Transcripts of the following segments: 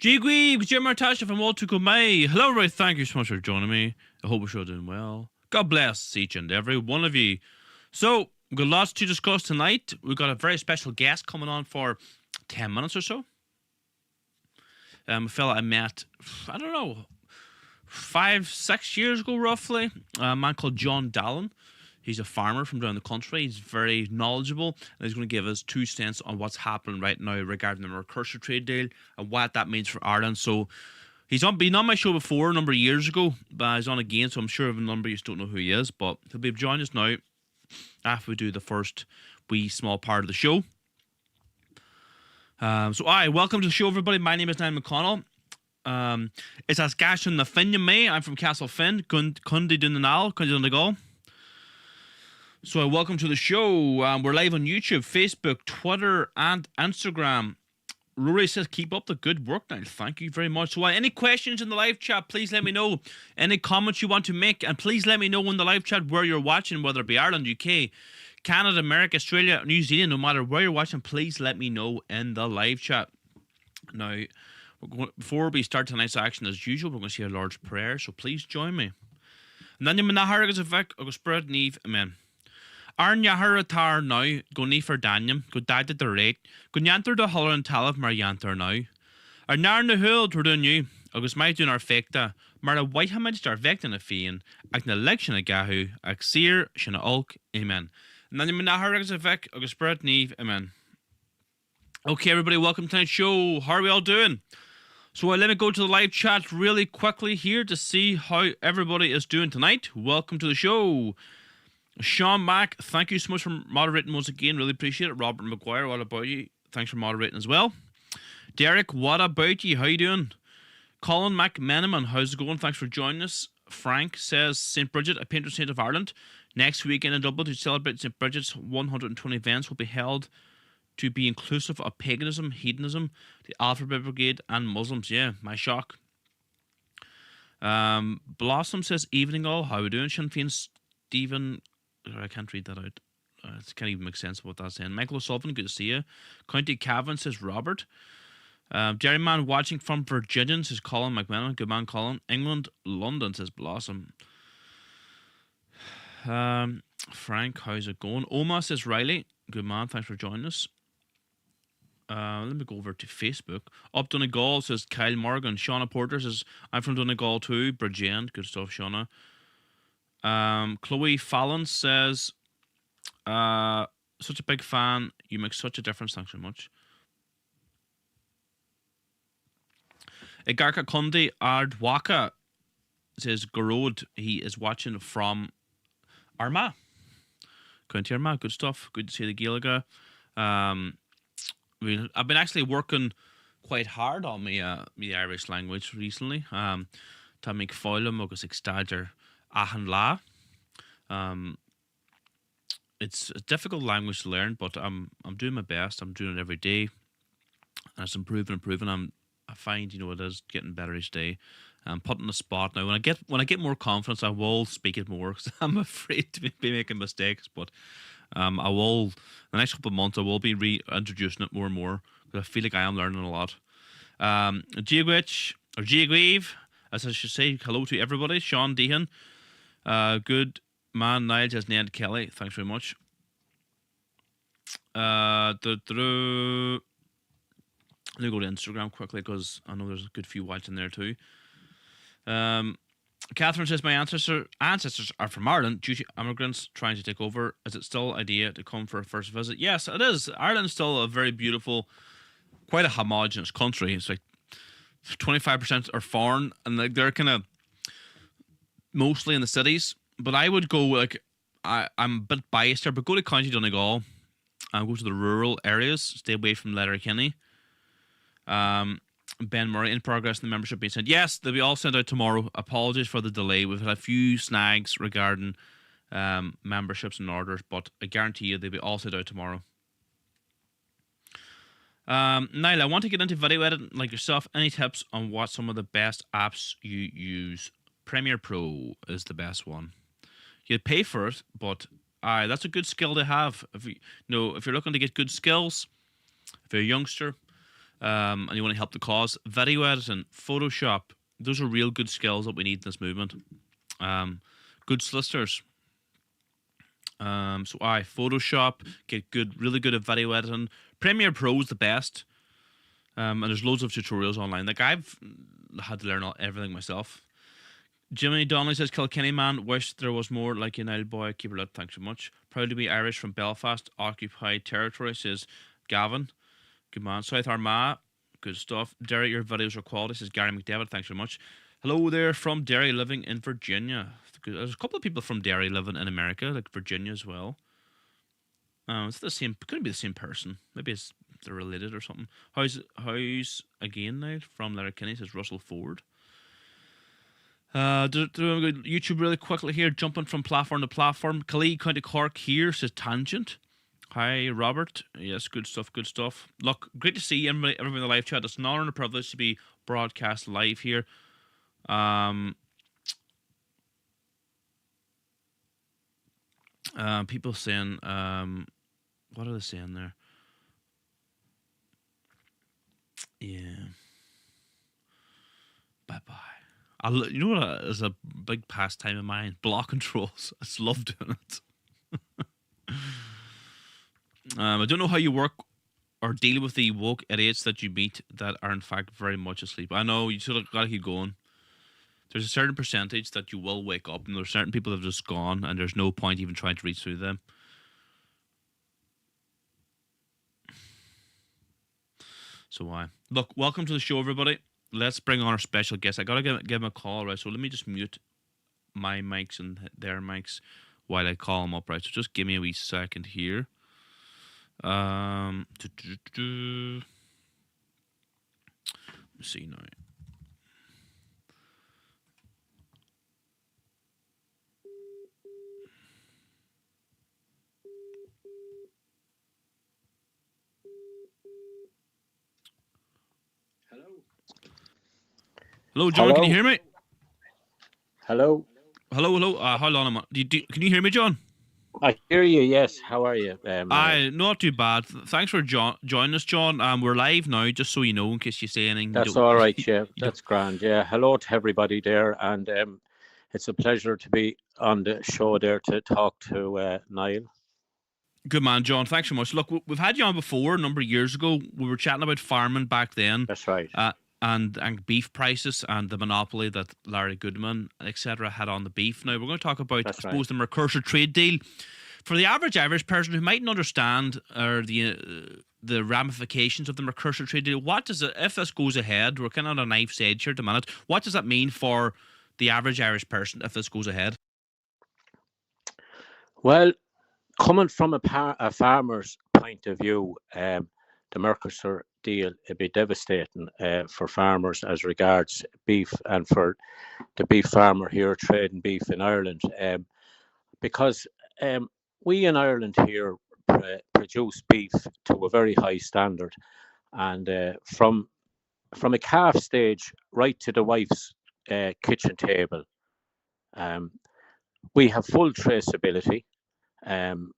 Jigweeb, Jim Martasha from Waltuko May. Hello, everybody. Thank you so much for joining me. I hope you're all doing well. God bless each and every one of you. So, we've got lots to discuss tonight. We've got a very special guest coming on for 10 minutes or so. A fella I met, I don't know, 5-6 years ago roughly. A man called John Dallin. He's a farmer from down the country. He's very knowledgeable, and he's going to give us 2 cents on what's happening right now regarding the Mercosur trade deal and what that means for Ireland. So he's been on my show before a number of years ago, but he's on again, so I'm sure of a number of you don't know who he is, but he'll be joining us now after we do the first wee small part of the show. Welcome to the show, everybody. My name is Niall McConnell. It's as Gashin na Finne May. I'm from Castle Finn, Cundy Dunanal, Cundy Donegal. So welcome to the show. We're live on YouTube, Facebook, Twitter, and Instagram. Rory says, keep up the good work now. Thank you very much. So any questions in the live chat, please let me know. Any comments you want to make, and please let me know in the live chat where you're watching, whether it be Ireland, UK, Canada, America, Australia, New Zealand, no matter where you're watching, please let me know in the live chat. Now, before we start tonight's action, as usual, we're going to say a Lord's Prayer, so please join me. Amen. Arn Yahar Tar now, go ni for Daniel, go died at the rate, go yanter the holler and talif mar yanter now. Ar nar na hul to do new, August might do our fecta, mar a white hamid star vectin a fian, ag na election a gahu, ag seer, shina ulk, amen. And then you menahar as a vec, August spread neve, amen. Okay, everybody, welcome to tonight's show. How are we all doing? So let me go to the live chat really quickly here to see how everybody is doing tonight. Welcome to the show. Sean Mack, thank you so much for moderating once again. Really appreciate it. Robert McGuire, what about you? Thanks for moderating as well. Derek, what about you? How you doing? Colin McMenaman, how's it going? Thanks for joining us. Frank says, St. Bridget, a patron saint of Ireland. Next weekend in Dublin to celebrate St. Bridget's 120 events will be held to be inclusive of paganism, hedonism, the Alphabet Brigade, and Muslims. Yeah, my shock. Blossom says, evening all. How are we doing? Sinn Féin Stephen... I can't read that out. It can't even make sense of what that's saying. Michael O'Sullivan, good to see you. County Cavan says Robert. Jerry Man watching from Virginia says Colin McMahon. Good man, Colin. England, London says Blossom. Frank, how's it going? Oma says Riley. Good man, thanks for joining us. Let me go over to Facebook. Up Donegal says Kyle Morgan. Shauna Porter says I'm from Donegal too. Bridget, good stuff, Shauna. Chloe Fallon says, such a big fan. You make such a difference. Thanks very much. Igarka Kundi Ardwaka says, Garod, he is watching from Armagh. County Armagh, good stuff. Good to see the Gaeilge. I've been actually working quite hard on my Irish language recently. To make foilum agus extager Ahan La. It's a difficult language to learn, but I'm doing my best. I'm doing it every day, and it's improving. I find it is getting better each day. I'm putting the spot now. When I get more confidence, I will speak it more because I'm afraid to be making mistakes. But I will the next couple of months I will be reintroducing it more and more because I feel like I am learning a lot. Giagwich or Giagweave, as I should say, hello to everybody. Sean Dehan. Good man, Niall says Ned Kelly. Thanks very much. Let me go to Instagram quickly because I know there's a good few watching there too. Catherine says my ancestors are from Ireland due to immigrants trying to take over. Is it still idea to come for a first visit? Yes, it is. Ireland's still a very beautiful, quite a homogenous country. It's like 25% are foreign, and like they're kind of mostly in the cities, but I would go I'm a bit biased here, but go to County Donegal and go to the rural areas. Stay away from Letterkenny. Ben Murray in progress in the membership being sent. Yes, they'll be all sent out tomorrow. Apologies for the delay. We've had a few snags regarding memberships and orders, but I guarantee you they'll be all sent out tomorrow. Niall, I want to get into video editing like yourself. Any tips on what some of the best apps you use? Premiere Pro is the best one. You pay for it, but that's a good skill to have. If you're looking to get good skills, if you're a youngster, and you want to help the cause, video editing, Photoshop, those are real good skills that we need in this movement. Good solicitors. So Photoshop, get really good at video editing. Premiere Pro is the best. And there's loads of tutorials online. Like I've had to learn everything myself. Jimmy Donnelly says, Kilkenny man, wish there was more like United boy. Keep her lit, thanks so much. Proud to be Irish from Belfast, occupied territory, says Gavin. Good man. South Armagh, good stuff. Derry, your videos are quality, says Gary McDavid, thanks so much. Hello there from Derry, living in Virginia. There's a couple of people from Derry living in America, like Virginia as well. It's the same, couldn't be the same person. Maybe they're related or something. How's again now from Letterkenny, says Russell Ford. YouTube really quickly here, jumping from platform to platform. Khalid, County Cork here, says Tangent. Hi, Robert. Yes, good stuff, good stuff. Look, great to see everybody in the live chat. It's an honor and a privilege to be broadcast live here. People saying, what are they saying there? Yeah. Bye-bye. You know what is a big pastime of mine? Block controls. I just love doing it. I don't know how you work or deal with the woke idiots that you meet that are in fact very much asleep. I know you sort of got to keep going. There's a certain percentage that you will wake up, and there's certain people that have just gone, and there's no point even trying to reach through them. So look, welcome to the show, everybody. Let's bring on our special guest. I gotta give him a call, right? So let me just mute my mics and their mics while I call him up, right? So just give me a wee second here. Let's see now. Hello, John. Hello. Can you hear me? Hello. Hold on. Can you hear me, John? I hear you. Yes. How are you? Not too bad. Thanks for joining us, John. We're live now, just so you know, in case you say anything. That's all right. Yeah, that's grand. Yeah. Hello to everybody there, and it's a pleasure to be on the show there to talk to Niall. Good man, John. Thanks so much. Look, we've had you on before a number of years ago. We were chatting about farming back then. That's right. And beef prices and the monopoly that Larry Goodman, etc., had on the beef. Now, we're going to talk about, I suppose, the Mercosur trade deal. For the average Irish person who mightn't understand the ramifications of the Mercosur trade deal, what does it, if this goes ahead, we're kind of on a knife's edge here at the minute, what does that mean for the average Irish person if this goes ahead? Well, coming from a farmer's point of view, the Mercosur deal, it'd be devastating for farmers as regards beef and for the beef farmer here trading beef in Ireland, because we in Ireland here produce beef to a very high standard, and from a calf stage right to the wife's kitchen table, we have full traceability, and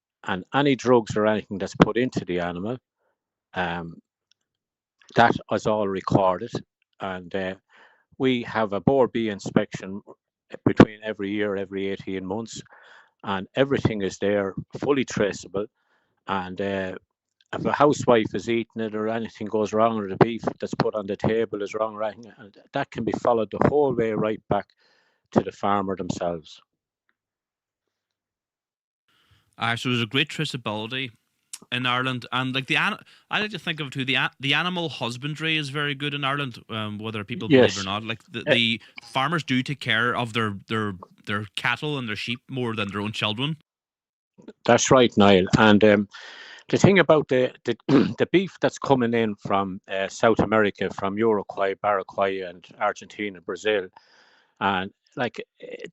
any drugs or anything that's put into the animal, that is all recorded, and we have a Board B inspection between every 18 months, and everything is there, fully traceable. And if a housewife is eating it or anything goes wrong, or the beef that's put on the table is wrong, right, and that can be followed the whole way right back to the farmer themselves. So there's a great traceability in Ireland, and like I like to think of it too. The animal husbandry is very good in Ireland, whether people believe it or not. Like the farmers do take care of their cattle and their sheep more than their own children. That's right, Niall. And the thing about the beef that's coming in from South America, from Uruguay, Paraguay, and Argentina, Brazil, and like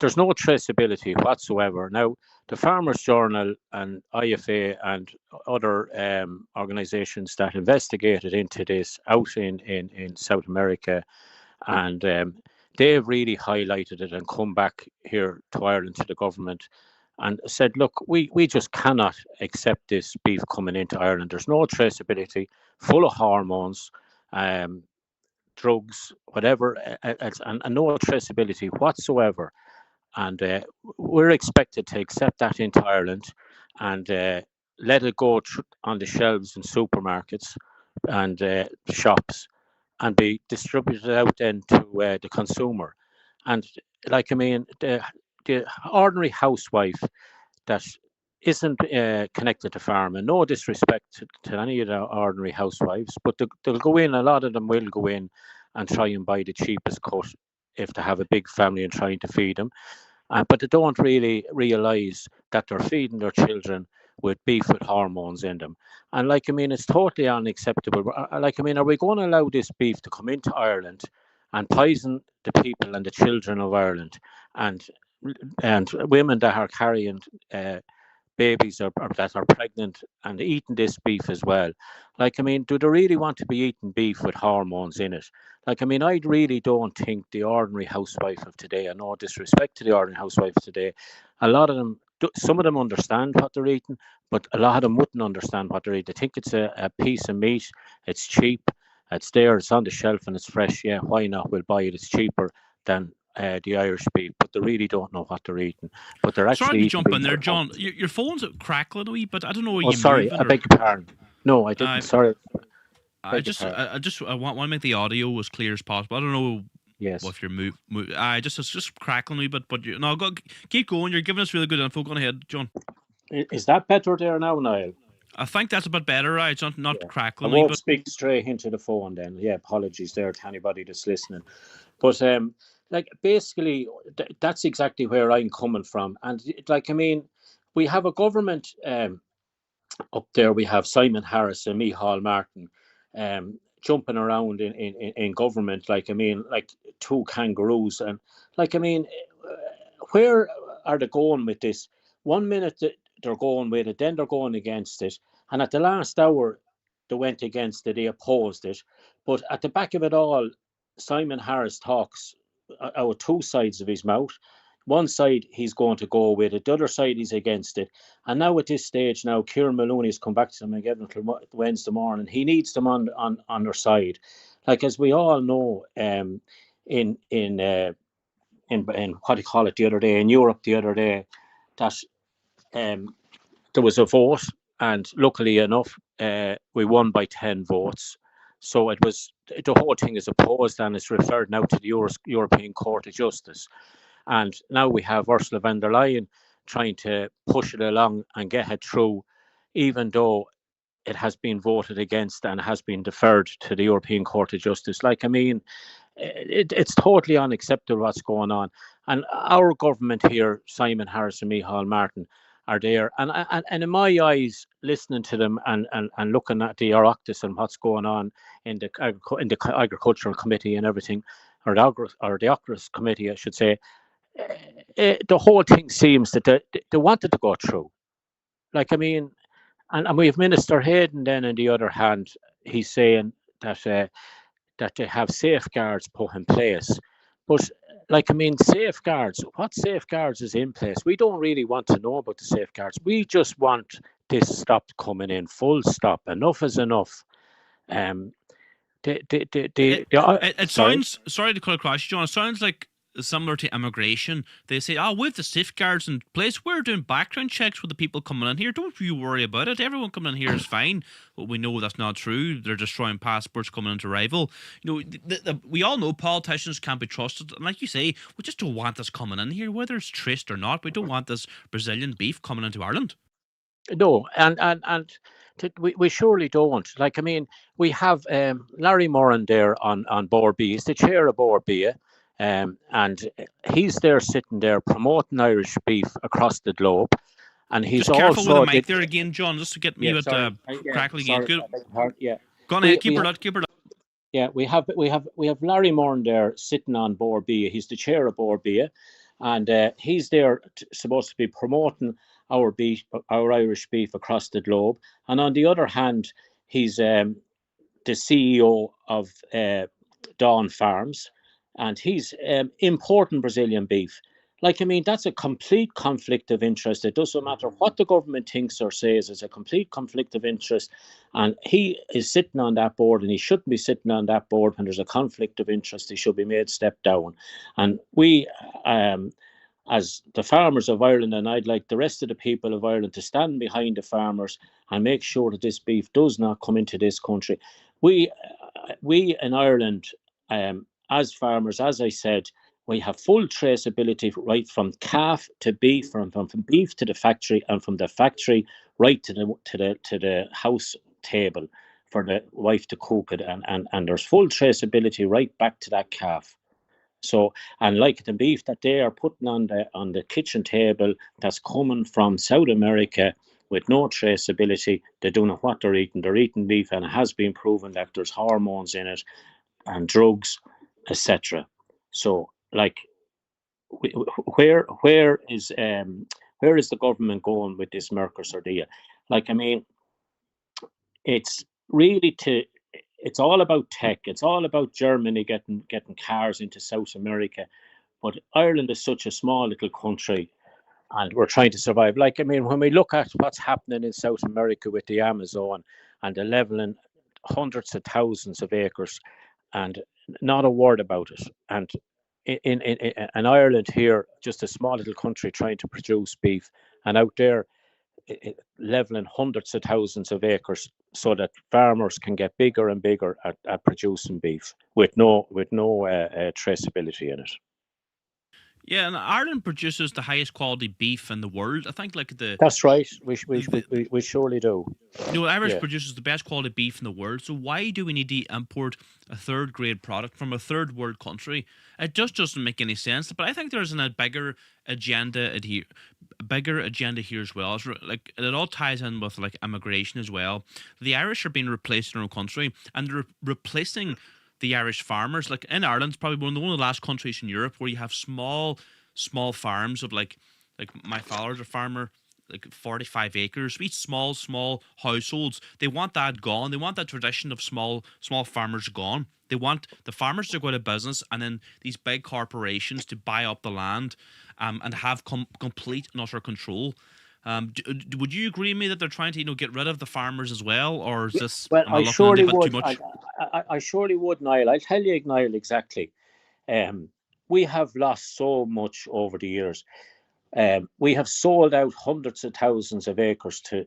there's no traceability whatsoever. Now, the Farmers Journal and IFA and other organizations that investigated into this out in South America, and they've really highlighted it and come back here to Ireland, to the government, and said, look, we just cannot accept this beef coming into Ireland. There's no traceability, full of hormones, drugs, whatever, and no traceability whatsoever. And we're expected to accept that into Ireland and let it go on the shelves in supermarkets and shops and be distributed out then to the consumer. And like, I mean, the ordinary housewife that isn't connected to farming. No disrespect to any of the ordinary housewives, but they'll go in. A lot of them will go in and try and buy the cheapest cut if they have a big family and trying to feed them. But they don't really realise that they're feeding their children with beef with hormones in them. And like, I mean, it's totally unacceptable. Like, I mean, are we going to allow this beef to come into Ireland and poison the people and the children of Ireland and women that are carrying babies or that are pregnant and eating this beef as well? Like, I mean, do they really want to be eating beef with hormones in it? Like, I mean, I really don't think the ordinary housewife of today, and no disrespect to the ordinary housewife of today, a lot of them, some of them understand what they're eating, but a lot of them wouldn't understand what they're eating. They think it's a piece of meat, it's cheap, it's there, it's on the shelf and it's fresh. Yeah, why not? We'll buy it. It's cheaper than the Irish beef, but they really don't know what they're eating. But they're Sorry actually to eating jump in beef. there, John. Your phone's crackling a wee, but I don't know. Are Oh, you sorry, moving I or? beg your pardon. No, I didn't. I Sorry, I beg your just pardon. I want to make the audio as clear as possible. I don't know Yes. if you're I just it's just crackling a wee bit, but no, keep going. You're giving us really good info. Go ahead, John. Is that better there now, Niall? I think that's a bit better, right? It's not Yeah. I crackling a wee won't bit. speak straight into the phone then. Yeah, apologies there to anybody that's listening. But like, basically, that's exactly where I'm coming from. And like, I mean, we have a government up there. We have Simon Harris and Micheál Martin jumping around in government. Like, I mean, like two kangaroos. And like, I mean, where are they going with this? 1 minute they're going with it, then they're going against it, and at the last hour they went against it, they opposed it. But at the back of it all, Simon Harris talks out two sides of his mouth. One side he's going to go with it, the other side he's against it. And now at this stage, now Kieran Maloney has come back to them again until Wednesday morning. He needs them on their side, like, as we all know. In what do you call it, the other day in Europe the other day, that there was a vote, and luckily enough, we won by 10 votes. So it was, the whole thing is opposed and it's referred now to the European Court of Justice. And now we have Ursula von der Leyen trying to push it along and get it through, even though it has been voted against and has been deferred to the European Court of Justice. Like, I mean, it's totally unacceptable what's going on. And our government here, Simon Harris and Micheál Martin, are there. And in my eyes, listening to them and looking at the Oireachtas and what's going on in the Agricultural Committee and everything, or the Oireachtas Committee, I should say, the whole thing seems that they wanted to go through. Like, I mean, and we have Minister Hayden then, on the other hand, he's saying that that they have safeguards put in place. But like, I mean, safeguards, what safeguards is in place? We don't really want to know about the safeguards. We just want this stopped coming in, full stop. Enough is enough. It sounds, sorry to cut across you, John, it sounds like similar to immigration. They say, oh, we have the safeguards in place. We're doing background checks with the people coming in here. Don't you worry about it. Everyone coming in here is fine. But we know that's not true. They're destroying passports coming into arrival. You know, we all know politicians can't be trusted. And like you say, we just don't want this coming in here, whether it's traced or not. We don't want this Brazilian beef coming into Ireland. No, and we surely don't. Like, I mean, we have Larry Moran there on Board B. He's the chair of Board B. And he's there sitting there promoting Irish beef across the globe. And he's just careful also with the mic there again, John, just to get me with crackling again. Good. Yeah. Go on ahead, keep it up. Yeah, we have Larry Moran there sitting on Board B. He's the chair of Board B, and he's there supposed to be promoting our beef, our Irish beef across the globe. And on the other hand, he's the CEO of Dawn Farms, and he's importing Brazilian beef. Like, I mean, that's a complete conflict of interest. It doesn't matter what the government thinks or says, it's a complete conflict of interest. And he is sitting on that board, and he shouldn't be sitting on that board when there's a conflict of interest. He should be made step down. And we, as the farmers of Ireland, and I'd like the rest of the people of Ireland to stand behind the farmers and make sure that this beef does not come into this country. We, we in Ireland, as farmers, as I said, we have full traceability right from calf to beef, from beef to the factory, and from the factory right to the house table for the wife to cook it, and there's full traceability right back to that calf. So, and like the beef that they are putting on the kitchen table, that's coming from South America with no traceability. They don't know what they're eating. They're eating beef, and it has been proven that there's hormones in it and drugs, etc. So, like, where is the government going with this Mercosur deal? Like, I mean, it's really to it's all about tech. It's all about Germany getting cars into South America. But Ireland is such a small little country, and we're trying to survive. Like, I mean, when we look at what's happening in South America with the Amazon, and the leveling hundreds of thousands of acres, and not a word about it. And in Ireland here, just a small little country trying to produce beef, and out there leveling hundreds of thousands of acres so that farmers can get bigger and bigger at producing beef with no traceability in it. Yeah, and Ireland produces the highest quality beef in the world. I think like That's right. We we, the we, we surely do. Irish Yeah. produces the best quality beef in the world. So why do we need to import a third grade product from a third world country? It just doesn't make any sense. But I think there's a bigger agenda here as well. It's like it all ties in with like immigration as well. The Irish are being replaced in our own country, and they're replacing the Irish farmers. Like in Ireland, it's probably one of the last countries in Europe where you have small farms of like my father's a farmer, like 45 acres. Each small households. They want that gone. They want that tradition of small farmers gone. They want the farmers to go out of business, and then these big corporations to buy up the land, and have complete and utter control. Would you agree with me that they're trying to get rid of the farmers as well, or is Yeah, this well, am I I looking into surely a bit too would. I, much? I, I surely would, Niall. I'll tell you, Niall, exactly. Um, we have lost so much over the years. We have sold out hundreds of thousands of acres to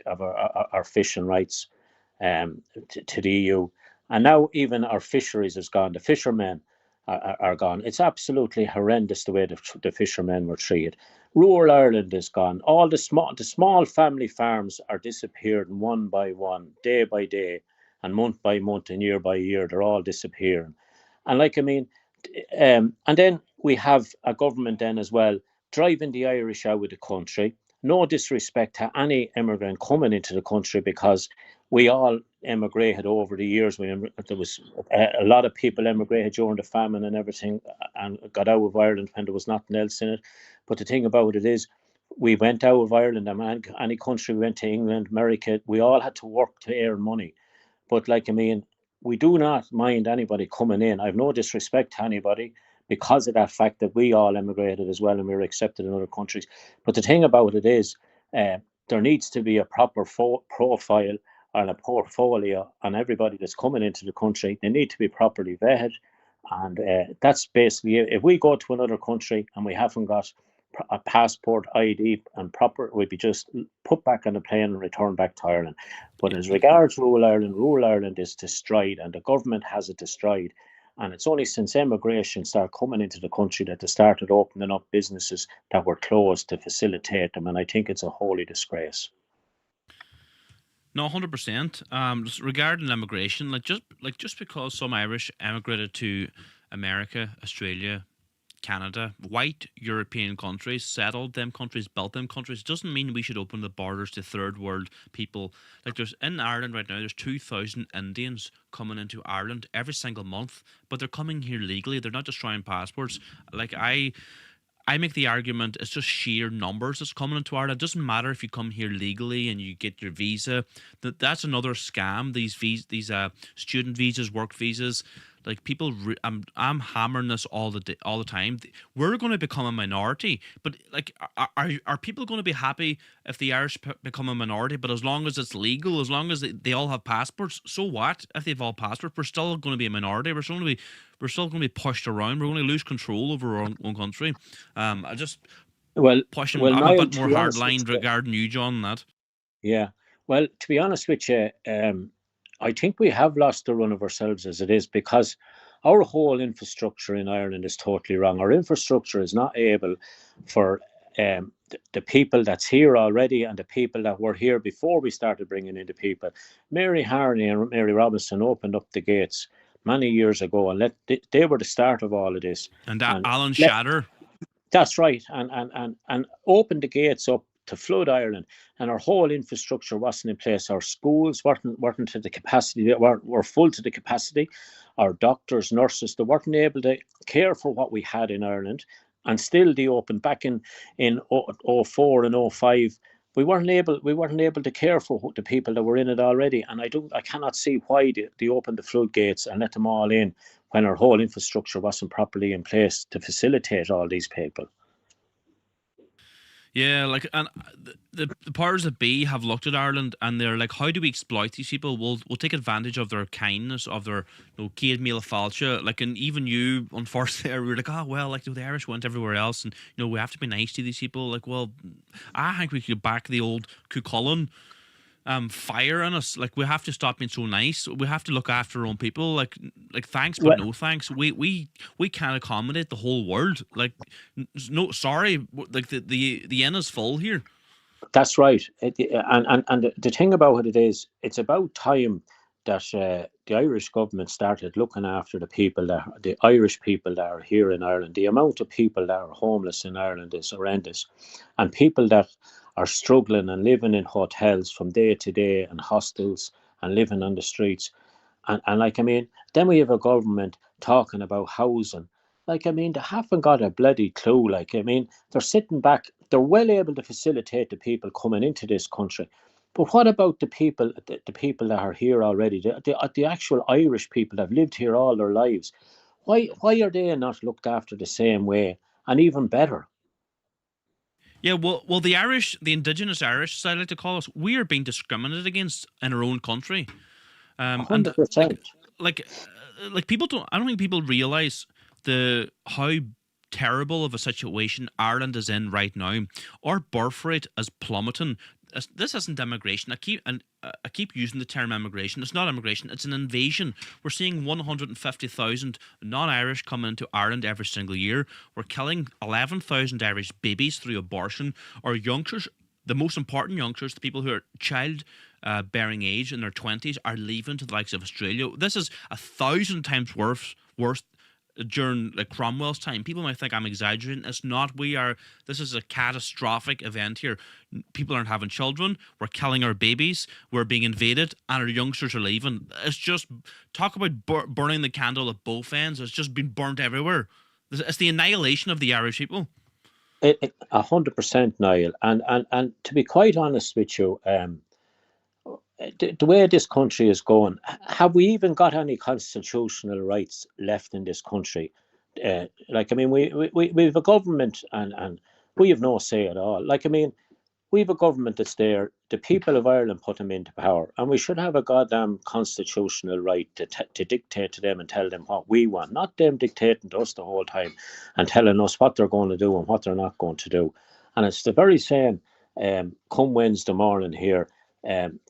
of our fishing rights, to the EU, and now even our fisheries is gone. The fishermen are gone. It's absolutely horrendous the way the fishermen were treated. Rural Ireland is gone. All the small family farms are disappearing one by one, day by day, and month by month, and year by year. They're all disappearing. And like, I mean, and then we have a government then as well driving the Irish out of the country. No disrespect to any immigrant coming into the country, because we all emigrated over the years. There was a lot of people emigrated during the famine and everything, and got out of Ireland when there was nothing else in it. But the thing about it is, we went out of Ireland, and any country we went to, England, America, we all had to work to earn money. But like, I mean, we do not mind anybody coming in. I have no disrespect to anybody, because of that fact that we all emigrated as well, and we were accepted in other countries. But the thing about it is, there needs to be a proper profile and a portfolio on everybody that's coming into the country. They need to be properly vetted. And that's basically it. If we go to another country and we haven't got a passport, ID, and proper, we'd be just put back on the plane and returned back to Ireland. But as regards rural Ireland is destroyed, and the government has it destroyed. And it's only since emigration started coming into the country that they started opening up businesses that were closed to facilitate them. And I think it's a holy disgrace. No, 100%. Just regarding immigration, like just because some Irish emigrated to America, Australia, Canada, white European countries, settled them countries, built them countries, doesn't mean we should open the borders to third world people. Like there's in Ireland right now, there's 2,000 Indians coming into Ireland every single month, but they're coming here legally. They're not just trying passports. Like I make the argument it's just sheer numbers that's coming into Ireland. It doesn't matter if you come here legally and you get your visa. That's another scam. These student visas, work visas. like people. I'm hammering this all the time. We're going to become a minority, but like, are people going to be happy if the Irish become a minority? But as long as it's legal, as long as they all have passports, so what? If they've all passports, we're still going to be a minority. We're still going to be pushed around. We're going to lose control over our own country. I just Well, pushing. well, I'm a Niall, bit to more be honest with hardline you, regarding you, John. Than that. yeah. Well, to be honest with you, I think we have lost the run of ourselves as it is, because our whole infrastructure in Ireland is totally wrong. Our infrastructure is not able for the people that's here already and the people that were here before we started bringing in the people. Mary Harney and Mary Robinson opened up the gates many years ago, and they were the start of all of this. And And Alan let, Shatter. that's right, and opened the gates up to flood Ireland, and our whole infrastructure wasn't in place. Our schools weren't to the capacity, were full to the capacity. Our doctors, nurses, they weren't able to care for what we had in Ireland, and still they opened back in 04 and 05. We weren't able to care for the people that were in it already, and I cannot see why they opened the floodgates and let them all in when our whole infrastructure wasn't properly in place to facilitate all these people. Yeah, like, and the powers that be have looked at Ireland and they're like, how do we exploit these people? We'll take advantage of their kindness, of their, Céad Míle Fáilte. Like, and even you, unfortunately, we were like, oh well, like, the Irish went everywhere else, and we have to be nice to these people. Like, well, I think we could back the old Cuchulainn fire in us. Like, we have to stop being so nice. We have to look after our own people. Like, thanks but Well, no thanks. We can't accommodate the whole world. Like, no, sorry. Like, the inn is full here. that's right. And the thing about it is, it's about time that the Irish government started looking after the Irish people that are here in Ireland. The amount of people that are homeless in Ireland is horrendous, and people that are struggling and living in hotels from day to day and hostels and living on the streets. And like, I mean, then we have a government talking about housing. Like, I mean, they haven't got a bloody clue. Like, I mean, they're sitting back, they're well able to facilitate the people coming into this country. But what about the people that are here already, the actual Irish people that have lived here all their lives? Why are they not looked after the same way and even better? Yeah, well, the Irish, the indigenous Irish, as I like to call us, we are being discriminated against in our own country. And 100%. like people don't. I don't think people realize the how terrible of a situation Ireland is in right now. Our birth rate is plummeting. This isn't immigration. I keep using the term immigration. It's not immigration. It's an invasion. We're seeing 150,000 non-Irish coming into Ireland every single year. We're killing 11,000 Irish babies through abortion. Our youngsters, the most important youngsters, the people who are child bearing age in their 20s, are leaving to the likes of Australia. This is 1,000 times worse during like Cromwell's time. People might think I'm exaggerating. It's not. This is a catastrophic event here. People aren't having children. We're killing our babies. We're being invaded, and our youngsters are leaving. It's just, talk about burning the candle at both ends. It's just been burnt everywhere. It's the annihilation of the Irish people. 100%, Niall. And to be quite honest with you, the way this country is going, have we even got any constitutional rights left in this country? Like, I mean, we have a government, and we have no say at all. Like, I mean, we have a government that's there. The people of Ireland put them into power, and we should have a goddamn constitutional right to dictate to them and tell them what we want, not them dictating to us the whole time and telling us what they're going to do and what they're not going to do. And it's the very same. Come Wednesday morning here,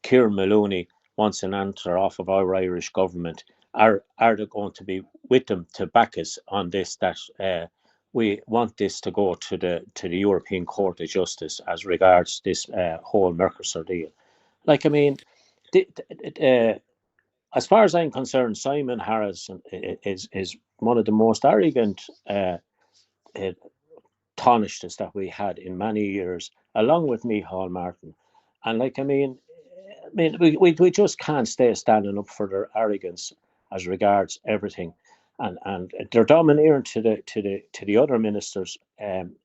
Kieran Maloney wants an answer off of our Irish government. Are they going to be with them to back us on this? That we want this to go to the European Court of Justice as regards this whole Mercosur deal. Like, I mean, as far as I'm concerned, Simon Harris is one of the most arrogant uh, Taoiseachs that we had in many years, along with Micheál Martin. And like, we just can't stay standing up for their arrogance as regards everything, and they're domineering to the other ministers in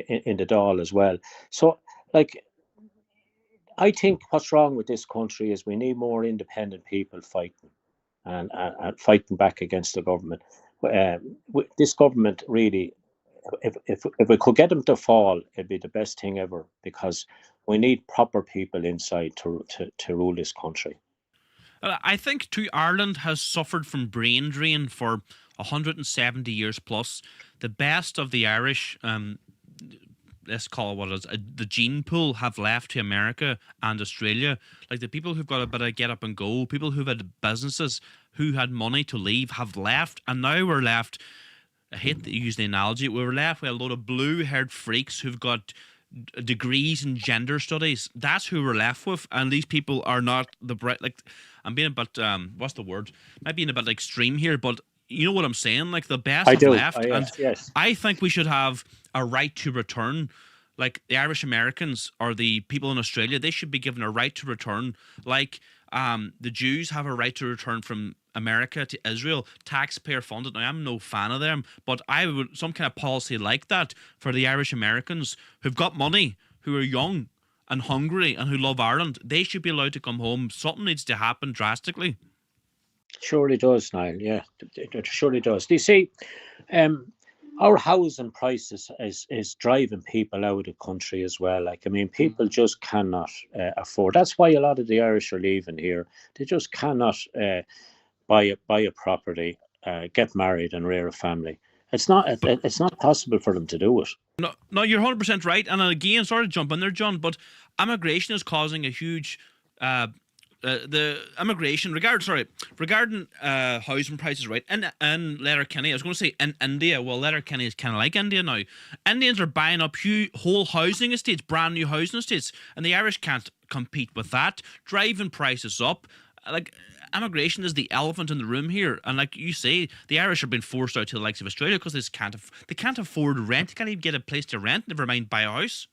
the Dáil as well. So, like, I think what's wrong with this country is we need more independent people fighting, and fighting back against the government. This government really, if we could get them to fall, it'd be the best thing ever, because we need proper people inside to rule this country. I think too, Ireland has suffered from brain drain for 170 years plus. The best of the Irish, let's call it what it is, the gene pool, have left to America and Australia. Like the people who've got a bit of get up and go, people who've had businesses, who had money to leave, have left, and now we're left. I hate to use the analogy. We're left with a load of blue-haired freaks who've got degrees in gender studies. That's who we're left with, and these people are not the bright. Like, I'm being a bit what's the word? Might be a bit extreme here, but you know what I'm saying. Like the best have left, yes. I think we should have a right to return. Like the Irish Americans or the people in Australia, they should be given a right to return. Like the Jews have a right to return from America to Israel, taxpayer funded. Now, I'm no fan of them, but I would some kind of policy like that for the Irish Americans who've got money, who are young and hungry, and who love Ireland. They should be allowed to come home. Something needs to happen drastically. Surely does, Niall. Yeah, it surely does. Do you see, our housing prices is driving people out of the country as well. Like, I mean, people just cannot afford. That's why a lot of the Irish are leaving here. They just cannot buy a property, get married, and rear a family. It's not possible for them to do it. No, you're 100% right. And again, sorry to jump in there, John, but immigration is causing a huge. The immigration regarding housing prices, right? In Letterkenny, I was going to say in India. Well, Letterkenny is kind of like India now. Indians are buying up whole housing estates, brand new housing estates, and the Irish can't compete with that, driving prices up. Like, immigration is the elephant in the room here, and like you say, the Irish have been forced out to the likes of Australia because they can't afford rent. They can't even get a place to rent. Never mind buy a house.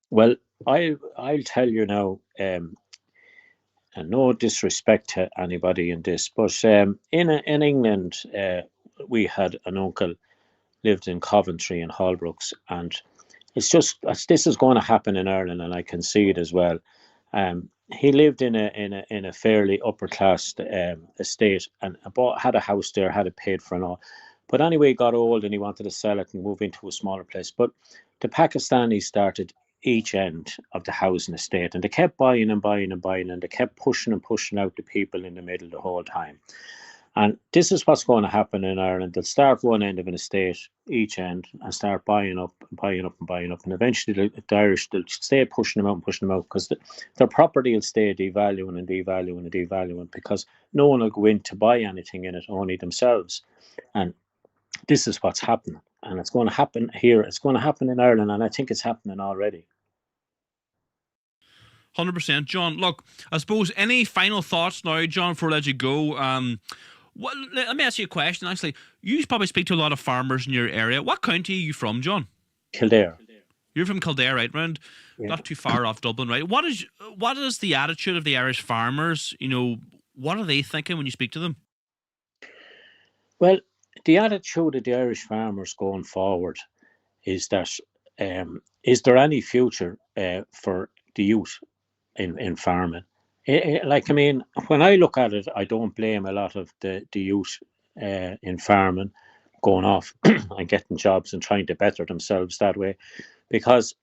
Well, I'll tell you now. And no disrespect to anybody in this, but in England, we had an uncle lived in Coventry and Holbrooks, and this is going to happen in Ireland, and I can see it as well. He lived in a fairly upper class estate, and had a house there, had it paid for and all. But anyway, he got old and he wanted to sell it and move into a smaller place. But the Pakistanis started each end of the housing estate, and they kept buying and buying and buying, and they kept pushing and pushing out the people in the middle the whole time. And this is what's going to happen in Ireland. They'll start one end of an estate, each end, and start buying up and buying up and buying up, and eventually the Irish, they'll stay pushing them out and pushing them out, because their property will stay devaluing and devaluing and devaluing, because no one will go in to buy anything in it, only themselves. And this is what's happening, and it's going to happen here. It's going to happen in Ireland, and I think it's happening already. 100%, John. Look, I suppose any final thoughts now, John, before I let you go? Let me ask you a question. Actually, you probably speak to a lot of farmers in your area. What county are you from, John? Kildare. You're from Kildare, right? Round, not too far off Dublin, right? What is the attitude of the Irish farmers? You know, what are they thinking when you speak to them? Well, the attitude of the Irish farmers going forward is that is there any future for the youth in farming? Like, I mean, when I look at it, I don't blame a lot of the youth in farming going off and getting jobs and trying to better themselves that way, because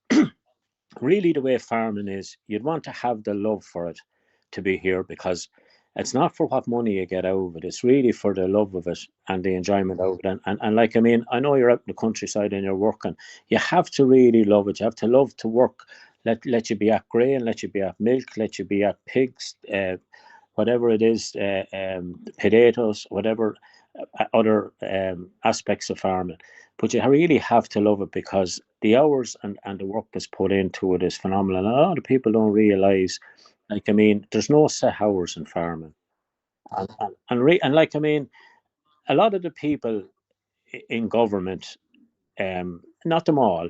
really the way farming is, you'd want to have the love for it to be here, because it's not for what money you get out of it. It's really for the love of it and the enjoyment of it. And like, I mean, I know you're out in the countryside and you're working. You have to really love it. You have to love to work. Let you be at grain, let you be at milk, let you be at pigs, whatever it is, potatoes, whatever other aspects of farming. But you really have to love it, because the hours and the work that's put into it is phenomenal. And a lot of people don't realise, like, I mean, there's no set hours in farming. And like, I mean, a lot of the people in government, not them all,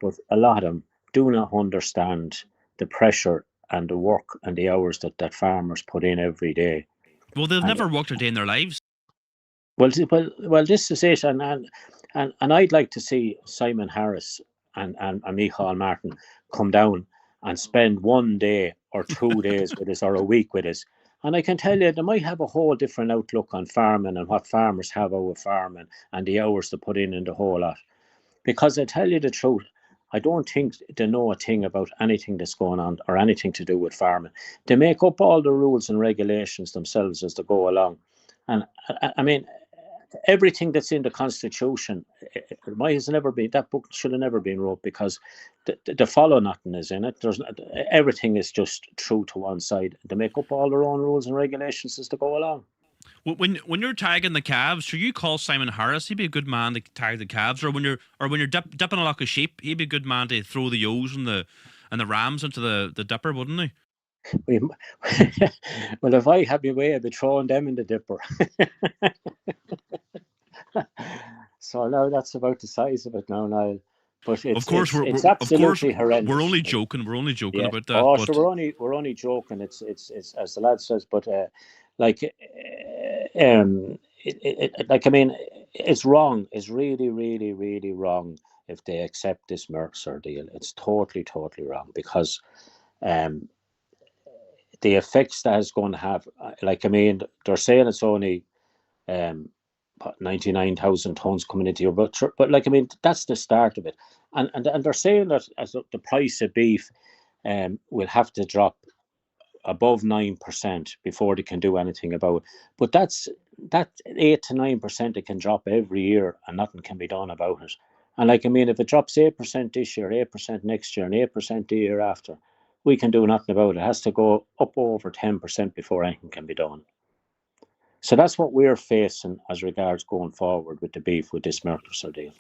but a lot of them, do not understand the pressure and the work and the hours that farmers put in every day. Well, they've never worked a day in their lives. Well, this is it, and I'd like to see Simon Harris and Micheál Martin come down and spend 1 day or 2 days with us, or a week with us, And I can tell you, they might have a whole different outlook on farming and what farmers have over farming and the hours to put in the whole lot. Because I tell you the truth, I don't think they know a thing about anything that's going on or anything to do with farming. They make up all the rules and regulations themselves as they go along. And I mean, everything that's in the Constitution, why has never been that book should have never been wrote because the follow nothing is in it. There's everything is just true to one side. They make up all their own rules and regulations as they go along. When you're tagging the calves, should you call Simon Harris? He'd be a good man to tag the calves. Or when you're dipping a lock of sheep, he'd be a good man to throw the ewes and the rams into the dipper, wouldn't he? Well, if I had my way, I'd be throwing them in the dipper. So now that's about the size of it now, Niall. But it's absolutely horrendous. We're only joking. We're only joking about that. Oh, so we're only joking. It's as the lad says, but like, like I mean, it's wrong. It's really, really, really wrong if they accept this Mercosur deal. It's totally, totally wrong because the effects that it's going to have. Like I mean, they're saying it's only 99,000 tons coming into your but like I mean, that's the start of it, and they're saying that as the price of beef will have to drop above 9% before they can do anything about it. But that 8 to 9% it can drop every year and nothing can be done about it. And like I mean, if it drops 8% this year, 8% next year, and 8% the year after, we can do nothing about it. It has to go up over 10% before anything can be done. So that's what we're facing as regards going forward with the beef with this Mercosur deal.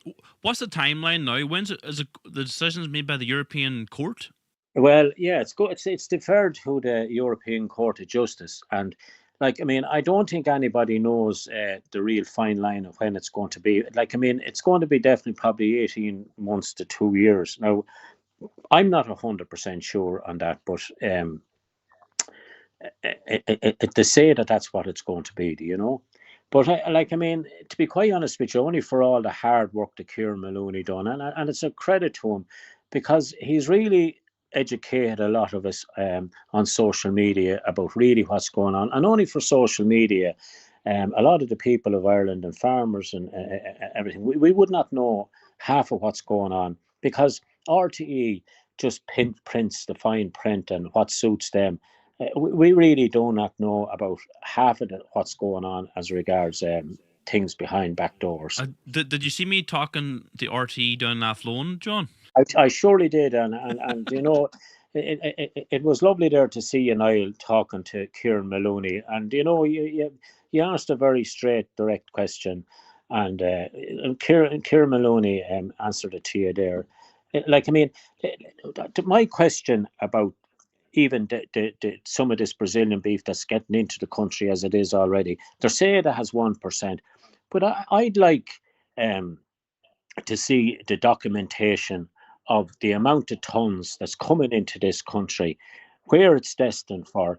What's the timeline now? When's it? Is it the decisions made by the European Court? Well, yeah, it's deferred to the European Court of Justice, and like I mean, I don't think anybody knows the real fine line of when it's going to be. Like I mean, it's going to be definitely probably 18 months to 2 years. Now, I'm not 100% sure on that, but to say that that's what it's going to be, you know. But I mean, to be quite honest with you, only for all the hard work that Kieran Maloney done, and it's a credit to him because he's really educated a lot of us on social media about really what's going on, and only for social media. A lot of the people of Ireland and farmers and everything, we would not know half of what's going on because RTE just prints the fine print and what suits them. We really do not know about half of what's going on as regards things behind back doors. Did you see me talking to RTE down Athlone, John? I surely did, and you know, it was lovely there to see you, Niall, talking to Kieran Maloney, and you know, you asked a very straight, direct question, and Kieran Maloney answered it to you there. Like I mean, my question about even some of this Brazilian beef that's getting into the country as it is already, they're saying it has 1%, but I'd like to see the documentation of the amount of tons that's coming into this country, where it's destined for,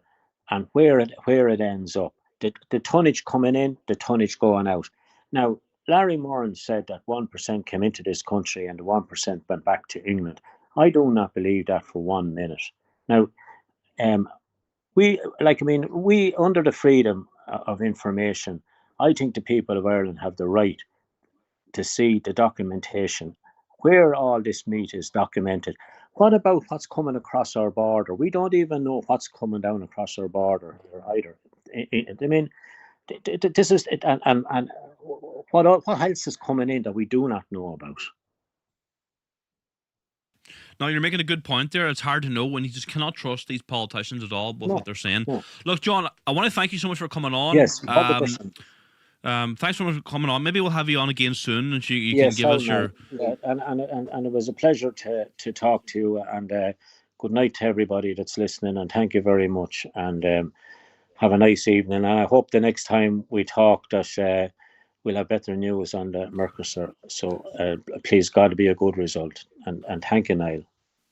and where it ends up. The tonnage coming in, the tonnage going out. Now, Larry Moran said that 1% came into this country and the 1% went back to England. I do not believe that for 1 minute. Now, we under the freedom of information, I think the people of Ireland have the right to see the documentation where all this meat is documented. What about what's coming across our border? We don't even know what's coming down across our border either. I mean, this is it, and what else is coming in that we do not know about? No, you're making a good point there. It's hard to know when you just cannot trust these politicians at all with what they're saying. No. Look, John, I want to thank you so much for coming on. Yes, thanks so much for coming on. Maybe we'll have you on again soon, and you can give us your. Yeah, and it was a pleasure to talk to you. And good night to everybody that's listening. And thank you very much. And have a nice evening. And I hope the next time we talk that we'll have better news on the Mercosur. So please, God, be a good result. And thank you, Niall.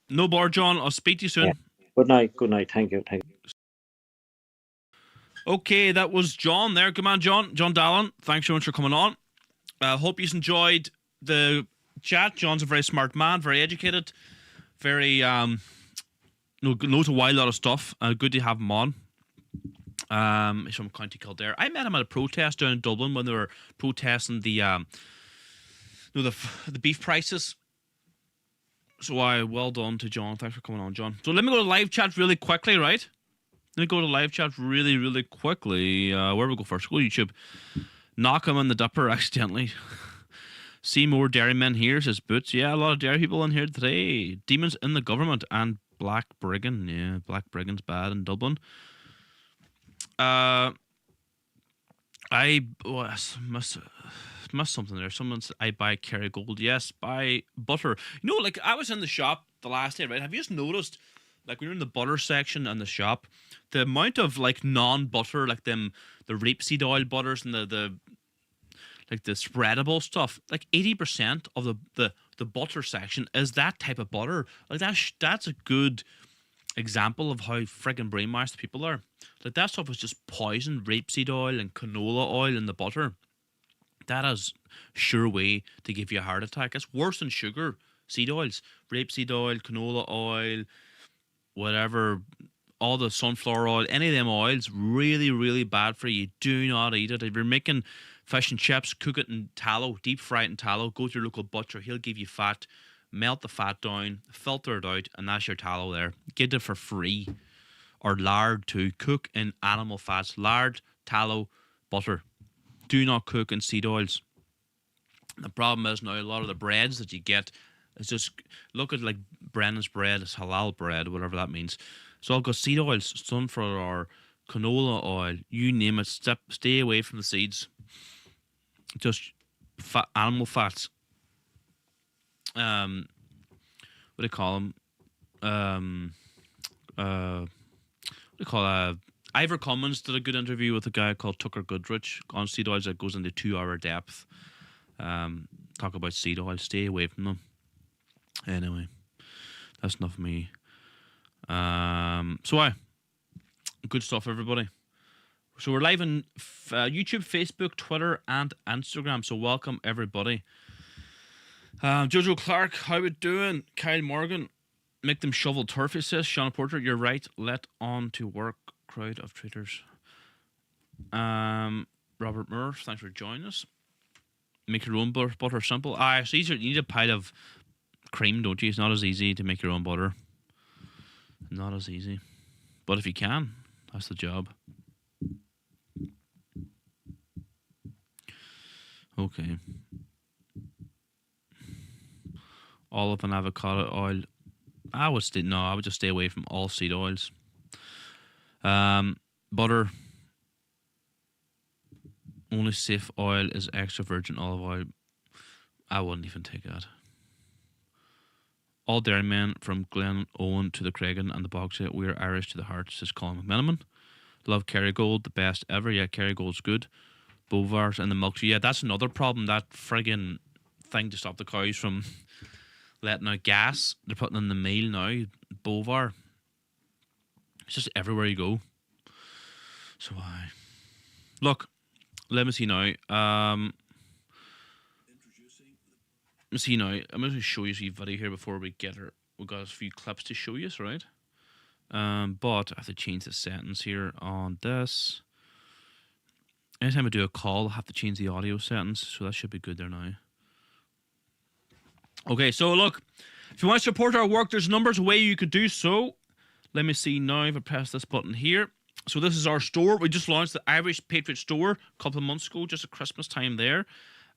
No bar, John. I'll speak to you soon. Yeah. Good night. Good night. Thank you. Okay, that was John there. Good man, John. John Dallin. Thanks so much for coming on. Hope you enjoyed the chat. John's a very smart man, very educated, very knows a wild lot of stuff. Good to have him on. He's from County Kildare. I met him at a protest down in Dublin when they were protesting the beef prices. So well done to John. Thanks for coming on, John. So let me go to live chat really quickly, right? Let me go to live chat really, really quickly. Where we go first? Go YouTube. Knock him on the dupper accidentally. See more dairymen here, says Boots. Yeah, a lot of dairy people in here today. Demons in the government and Black Brigand. Yeah, Black Brigand's bad in Dublin. I must something there. Someone said I buy Kerrygold. Yes, buy butter. You know, like I was in the shop the last day, right? Have you just noticed, like when you're in the butter section in the shop, the amount of like non-butter, like the rapeseed oil butters and the like the spreadable stuff, like 80% of the butter section is that type of butter. Like that's a good example of how friggin' brainwashed people are. Like that stuff is just poison, rapeseed oil and canola oil in the butter. That is sure way to give you a heart attack. It's worse than sugar. Seed oils, rapeseed oil, canola oil, whatever, all the sunflower oil, any of them oils, really, really bad for you. Do not eat it. If you're making fish and chips, cook it in tallow, deep fry it in tallow, go to your local butcher, he'll give you fat, melt the fat down, filter it out, and that's your tallow there. Get it for free. Or lard too. Cook in animal fats. Lard, tallow, butter. Do not cook in seed oils. The problem is now a lot of the breads that you get is just, look at like Brennan's bread, it's halal bread, whatever that means. So I'll go seed oils, sunflower or canola oil, you name it. Stay away from the seeds. Just animal fats. What do you call them? What do you call Ivor Cummins did a good interview with a guy called Tucker Goodrich on seed oils that goes into 2-hour depth. Talk about seed oil. Stay away from them. Anyway, that's enough of me. Good stuff, everybody. So we're live on YouTube, Facebook, Twitter, and Instagram. So welcome, everybody. Jojo Clark, how we doing? Kyle Morgan, make them shovel turf, he says. Sean Porter, you're right. Let on to work, crowd of traitors. Robert Moore, thanks for joining us. Make your own butter simple. It's easier. You need a pile of cream, don't you? It's not as easy to make your own butter. Not as easy. But if you can, that's the job. Okay. Olive and avocado oil. I would just stay away from all seed oils. Butter. Only safe oil is extra virgin olive oil. I wouldn't even take that. All dairymen from Glen Owen to the Craigan and the Bogside, we are Irish to the heart, says Colin McMenamin. Love Kerrygold, the best ever. Yeah, Kerrygold's good. Bovars and the milk. Yeah, that's another problem. That friggin' thing to stop the cows from letting out gas. They're putting in the meal now. Bovar. It's just everywhere you go. So look, let me see now. Let me see now. I'm going to show you a video here before we get her. We've got a few clips to show you, right? But I have to change the settings here on this. Anytime I do a call, I have to change the audio settings, so that should be good there now. Okay, so look, if you want to support our work, there's numbers of ways you could do so. Let me see now if I press this button here. So this is our store. We just launched the Irish Patriot Store a couple of months ago, just at Christmas time there.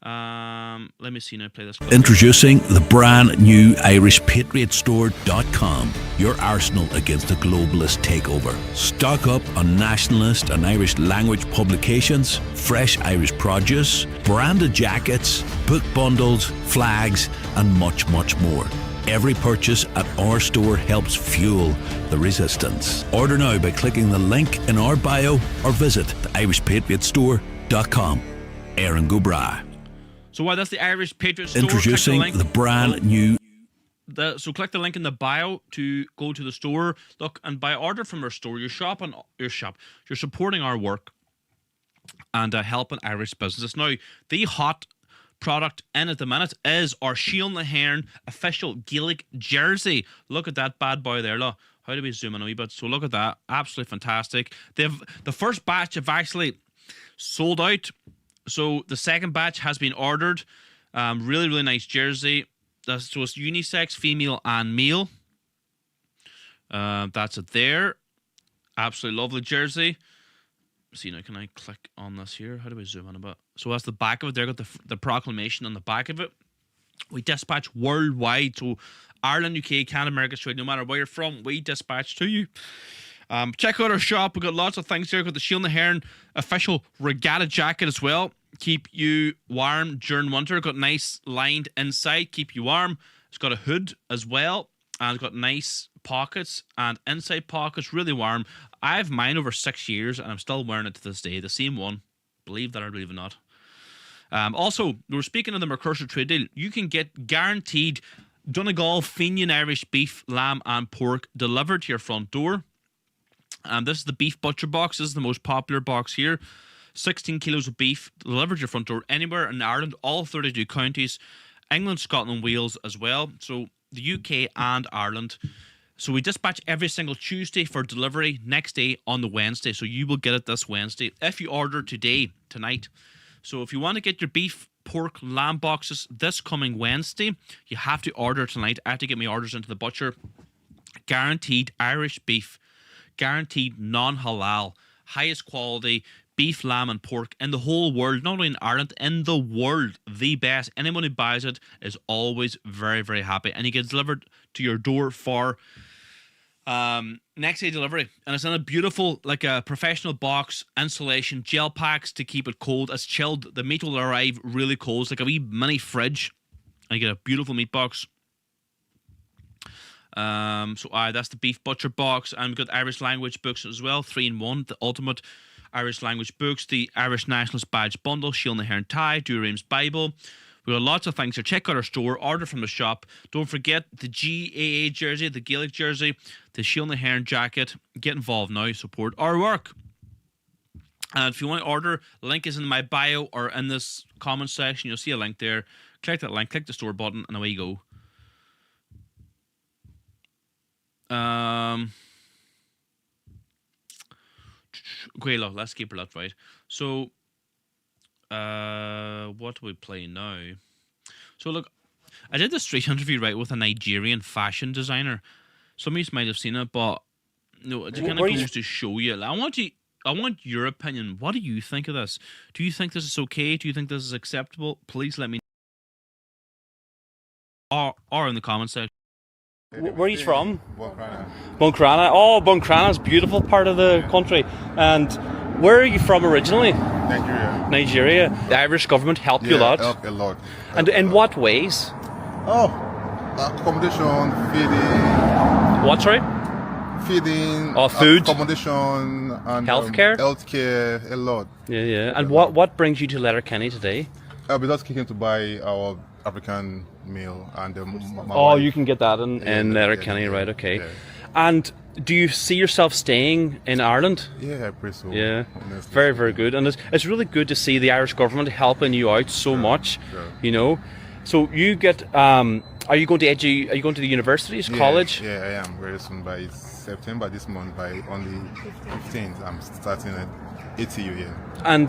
Let me see now, play this clip. Introducing the brand new IrishPatriotStore.com, your arsenal against the globalist takeover. Stock up on nationalist and Irish language publications, fresh Irish produce, branded jackets, book bundles, flags, and much, much more. Every purchase at our store helps fuel the resistance. Order now by clicking the link in our bio or visit the IrishPatriotStore.com. Aaron Gubra. So that's the Irish Patriot Store. Introducing the brand new. So click the link in the bio to go to the store. Look, and by order from our store, you're supporting our work and helping Irish businesses. Now, the hot product in at the minute is our Shield na Hern official Gaelic jersey. Look at that bad boy there, look. How do we zoom in a wee bit? So look at that. Absolutely fantastic. The first batch have actually sold out. So the second batch has been ordered. Really, really nice jersey. So it's unisex, female and male. That's it there. Absolutely lovely jersey. See now, can I click on this here? How do we zoom in a bit? So that's the back of it. There, got the proclamation on the back of it. We dispatch worldwide. So Ireland, UK, Canada, America, Australia, no matter where you're from, we dispatch to you. Check out our shop. We've got lots of things here. We've got the Shield and the Heron official regatta jacket as well. Keep you warm during winter. Got nice lined inside. Keep you warm. It's got a hood as well. And it's got nice pockets and inside pockets. Really warm. I have mine over 6 years and I'm still wearing it to this day. The same one. Believe that or believe it not. Also, we were speaking of the Mercurshire trade deal. You can get guaranteed Donegal Fenian Irish beef, lamb and pork delivered to your front door. This is the beef butcher box. This is the most popular box here. 16 kilos of beef delivered to your front door anywhere in Ireland, all 32 counties, England, Scotland, Wales as well. So the UK and Ireland. So we dispatch every single Tuesday for delivery next day on the Wednesday. So you will get it this Wednesday if you order tonight. So if you want to get your beef, pork, lamb boxes this coming Wednesday, you have to order tonight. I have to get my orders into the butcher. Guaranteed Irish beef. Guaranteed non-halal. Highest quality beef, lamb and pork in the whole world. Not only in Ireland, in the world. The best. Anyone who buys it is always very, very happy. And it gets delivered to your door for next day delivery. And it's in a beautiful, like a professional box, insulation, gel packs to keep it cold. It's chilled. The meat will arrive really cold. It's like a wee mini fridge. And you get a beautiful meat box. That's the beef butcher box. And we've got Irish language books as well. 3-in-1. The ultimate Irish language books. The Irish Nationalist Badge Bundle. Shield and the Heron Tie. Duraim's Bible. We've got lots of things here. Check out our store. Order from the shop. Don't forget the GAA jersey, the Gaelic jersey, the Shield and the Heron jacket. Get involved now. Support our work. And if you want to order, link is in my bio or in this comment section. You'll see a link there. Click that link. Click the store button and away you go. Okay, look, let's keep it that right. So, what do we play now? So, look, I did the street interview, right, with a Nigerian fashion designer. Some of you might have seen it, but no, it kind of goes to show you. I want your opinion. What do you think of this? Do you think this is okay? Do you think this is acceptable? Please let me know. Or in the comment section. Where are you from? Buncrana. Buncrana. Oh, Buncrana is a beautiful part of the country. And where are you from originally? Nigeria. Nigeria. The Irish government helped you a lot. Helped a lot. And in what ways? Oh, accommodation, feeding. What, sorry? Feeding. Oh, food. Accommodation and healthcare. Healthcare, a lot. Yeah. And what brings you to Letterkenny today? I'll be just kicking to buy our African meal and my wife. You can get that in Letterkenny, right? Okay. Yeah. And do you see yourself staying in Ireland? Yeah, I pray so. Yeah, honestly. Very, very good. And it's really good to see the Irish government helping you out so much. Sure. You know, so you get. Are you going to Are you going to the universities, college? Yeah, I am very soon. By September this month, by on the 15th, I'm starting at ATU here. And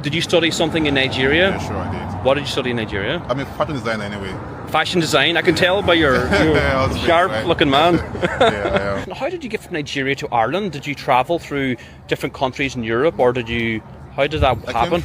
did you study something in Nigeria? Yeah, sure I did. What did you study in Nigeria? I'm a fashion designer anyway. Fashion design? I can tell by your sharp-looking man. Yeah, I am. How did you get from Nigeria to Ireland? Did you travel through different countries in Europe, or how did that happen? I came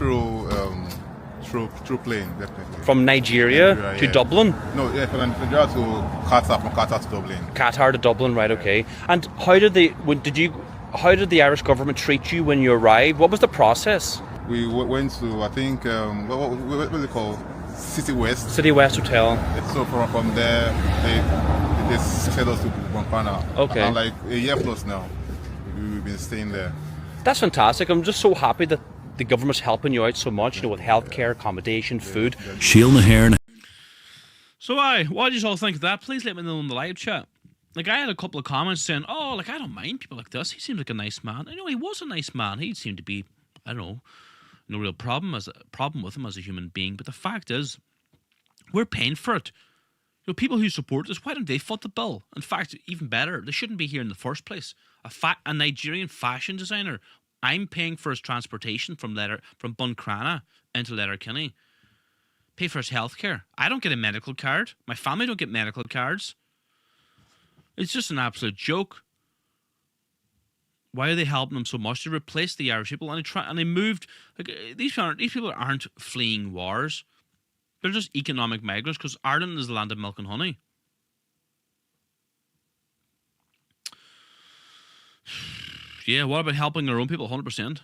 through plane, definitely. From Nigeria to Dublin? No, yeah, from Nigeria to Qatar, from Qatar to Dublin. Qatar to Dublin, right? Okay. And how did the Irish government treat you when you arrived? What was the process? We went to, I think, what do they call? City West. City West Hotel. So from there, they sent us to Buncrana. Okay. And like a year plus now, we've been staying there. That's fantastic. I'm just so happy that the government's helping you out so much, with healthcare, accommodation, food. Shield and Heron. So what did you all think of that? Please let me know in the live chat. Like, I had a couple of comments saying, oh, like, I don't mind people like this. He seems like a nice man. I know he was a nice man. He seemed to be, I don't know, no real problem with him as a human being. But the fact is, we're paying for it. You know, people who support this, why don't they foot the bill? In fact, even better, they shouldn't be here in the first place. A Nigerian fashion designer, I'm paying for his transportation from Buncrana into Letterkenny. Pay for his healthcare. I don't get a medical card. My family don't get medical cards. It's just an absolute joke. Why are they helping them so much? They replaced the Irish people and they moved. Like, these people aren't fleeing wars. They're just economic migrants because Ireland is the land of milk and honey. Yeah, what about helping their own people? 100%.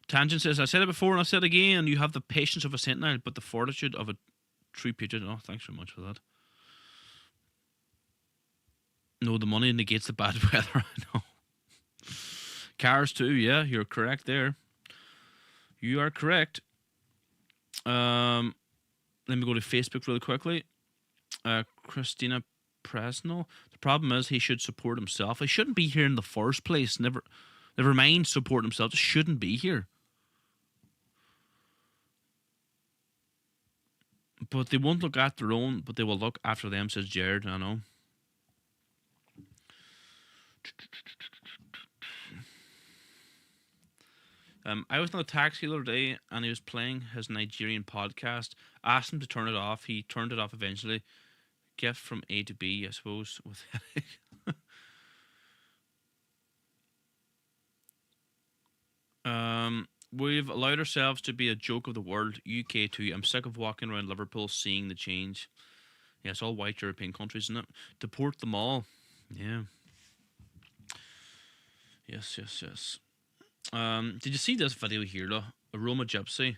Tangent says, I said it before and I said it again. You have the patience of a sentinel, but the fortitude of a true patriot. Oh, thanks very much for that. No, the money negates the bad weather. I know. Cars too, yeah, you're correct there. You are correct. Let me go to Facebook really quickly. Christina Presnell. The problem is he should support himself. He shouldn't be here in the first place. Never mind supporting himself. Just shouldn't be here. But they won't look at their own, but they will look after them, says Jared. I know. I was in a taxi the other day and he was playing his Nigerian podcast. Asked him to turn it off. He turned it off eventually. Get from A to B, I suppose. With we've allowed ourselves to be a joke of the world. UK too. I'm sick of walking around Liverpool seeing the change. Yeah, it's all white European countries, isn't it? Deport them all. Yeah. Yes. Did you see this video here, though? A Roma gypsy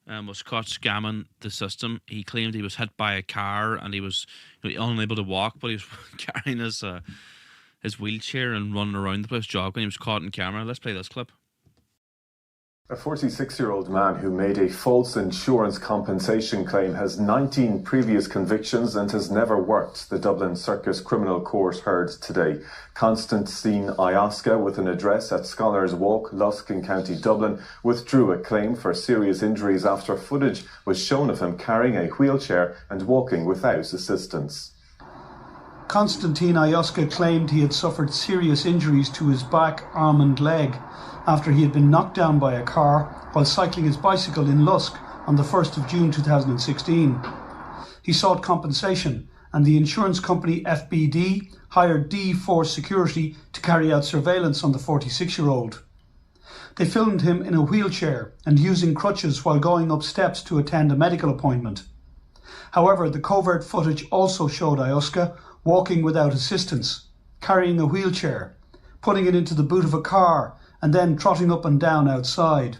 was caught scamming the system. He claimed he was hit by a car and he was unable to walk, but he was carrying his wheelchair and running around the place jogging. He was caught on camera. Let's play this clip. A 46-year-old man who made a false insurance compensation claim has 19 previous convictions and has never worked, the Dublin Circus Criminal Court heard today. Constantine Ioska, with an address at Scholars Walk, Lusk in County Dublin, withdrew a claim for serious injuries after footage was shown of him carrying a wheelchair and walking without assistance. Constantine Ioska claimed he had suffered serious injuries to his back, arm and leg after he had been knocked down by a car while cycling his bicycle in Lusk on the 1st of June 2016. He sought compensation and the insurance company FBD hired D4 Security to carry out surveillance on the 46-year-old. They filmed him in a wheelchair and using crutches while going up steps to attend a medical appointment. However, the covert footage also showed Ioska walking without assistance, carrying a wheelchair, putting it into the boot of a car and then trotting up and down outside.